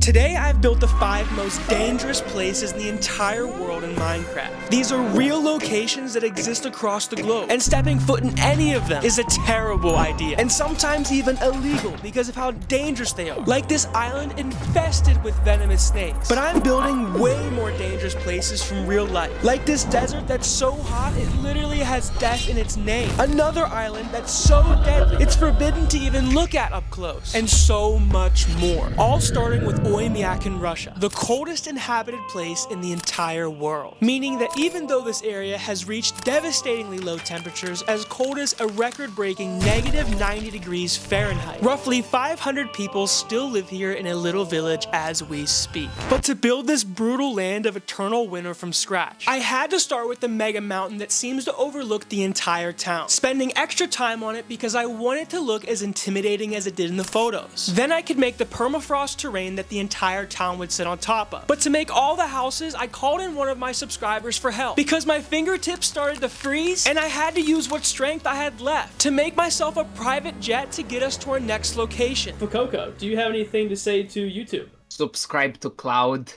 Today I've built the 5 most dangerous places in the entire world in Minecraft. These are real locations that exist across the globe, and stepping foot in any of them is a terrible idea, and sometimes even illegal because of how dangerous they are. Like this island infested with venomous snakes. But I'm building way more dangerous places from real life. Like this desert that's so hot it literally has death in its name. Another island that's so deadly it's forbidden to even look at up close. And so much more. All starting with Oyak in Russia, the coldest inhabited place in the entire world. Meaning that even though this area has reached devastatingly low temperatures as cold as a record-breaking -90 degrees Fahrenheit, roughly 500 people still live here in a little village as we speak. But to build this brutal land of eternal winter from scratch, I had to start with the mega mountain that seems to overlook the entire town, spending extra time on it because I want it to look as intimidating as it did in the photos. Then I could make the permafrost terrain that the entire town would sit on top of. But to make all the houses, I called in one of my subscribers for help because my fingertips started to freeze and I had to use what strength I had left to make myself a private jet to get us to our next location. Fukushima, do you have anything to say to YouTube? Subscribe to Cloud.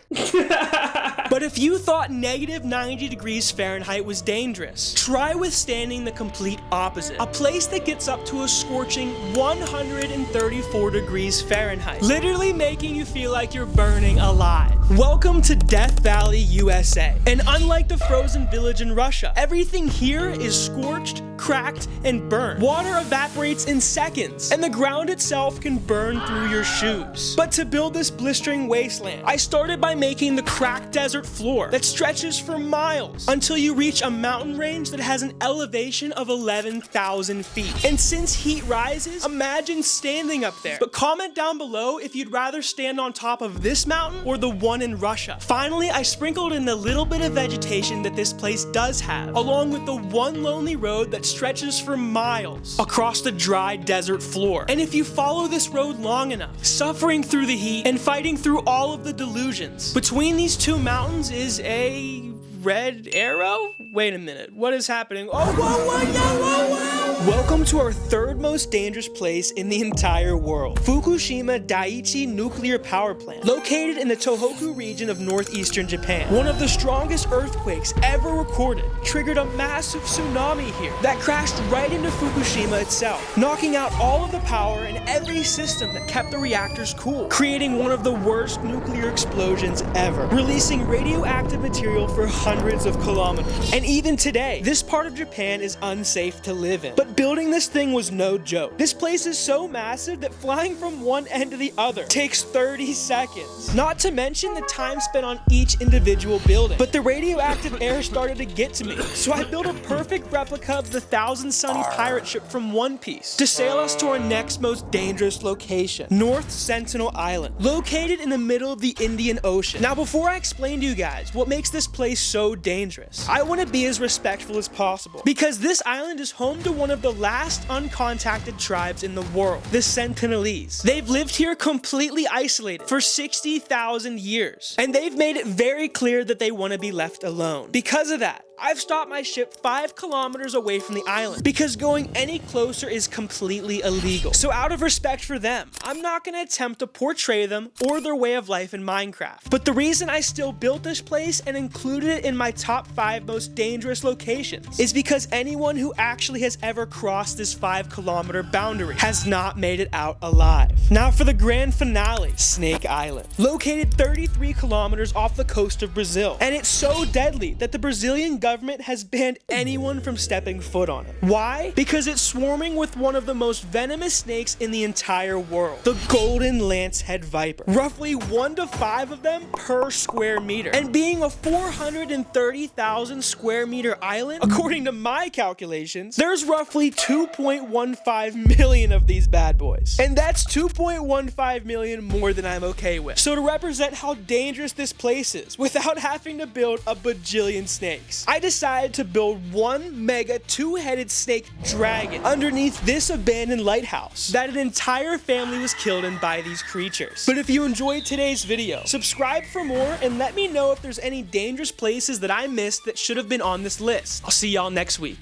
But if you thought -90 degrees Fahrenheit was dangerous, try withstanding the complete opposite. A place that gets up to a scorching 134 degrees Fahrenheit, literally making you feel like you're burning alive. Welcome to Death Valley, USA. And unlike the frozen village in Russia, everything here is scorched, cracked, and burned. Water evaporates in seconds, and the ground itself can burn through your shoes. But to build this blistering wasteland, I started by making the cracked desert floor that stretches for miles until you reach a mountain range that has an elevation of 11,000 feet. And since heat rises, imagine standing up there. But comment down below if you'd rather stand on top of this mountain or the one in Russia. Finally, I sprinkled in the little bit of vegetation that this place does have, along with the one lonely road that stretches for miles across the dry desert floor. And if you follow this road long enough, suffering through the heat and fighting through all of the delusions, between these two mountains is a red arrow? Wait a minute, what is happening? Oh, whoa. Welcome to our 3rd most dangerous place in the entire world, Fukushima Daiichi Nuclear Power Plant, located in the Tohoku region of northeastern Japan. One of the strongest earthquakes ever recorded triggered a massive tsunami here that crashed right into Fukushima itself, knocking out all of the power in every system that kept the reactors cool, creating one of the worst nuclear explosions ever, releasing radioactive material for hundreds of kilometers. And even today, this part of Japan is unsafe to live in. But building this thing was no joke. This place is so massive that flying from one end to the other takes 30 seconds. Not to mention the time spent on each individual building. But the radioactive air started to get to me, so I built a perfect replica of the Thousand Sunny pirate ship from One Piece to sail us to our next most dangerous location, North Sentinel Island, located in the middle of the Indian Ocean. Now, before I explain to you guys what makes this place so dangerous, I want to be as respectful as possible because this island is home to one of the last uncontacted tribes in the world, the Sentinelese. They've lived here completely isolated for 60,000 years, and they've made it very clear that they want to be left alone. Because of that, I've stopped my ship 5 kilometers away from the island because going any closer is completely illegal. So out of respect for them, I'm not going to attempt to portray them or their way of life in Minecraft. But the reason I still built this place and included it in my top 5 most dangerous locations is because anyone who actually has ever crossed this 5-kilometer boundary has not made it out alive. Now for the grand finale, Snake Island, located 33 kilometers off the coast of Brazil. And it's so deadly that the Brazilian government has banned anyone from stepping foot on it. Why? Because it's swarming with one of the most venomous snakes in the entire world, the golden lancehead viper. Roughly 1 to 5 of them per square meter. And being a 430,000 square meter island, according to my calculations, there's roughly 2.15 million of these bad boys. And that's 2.15 million more than I'm okay with. So to represent how dangerous this place is, without having to build a bajillion snakes, I decided to build one mega 2-headed snake dragon underneath this abandoned lighthouse that an entire family was killed in by these creatures. But if you enjoyed today's video, subscribe for more and let me know if there's any dangerous places that I missed that should have been on this list. I'll see y'all next week.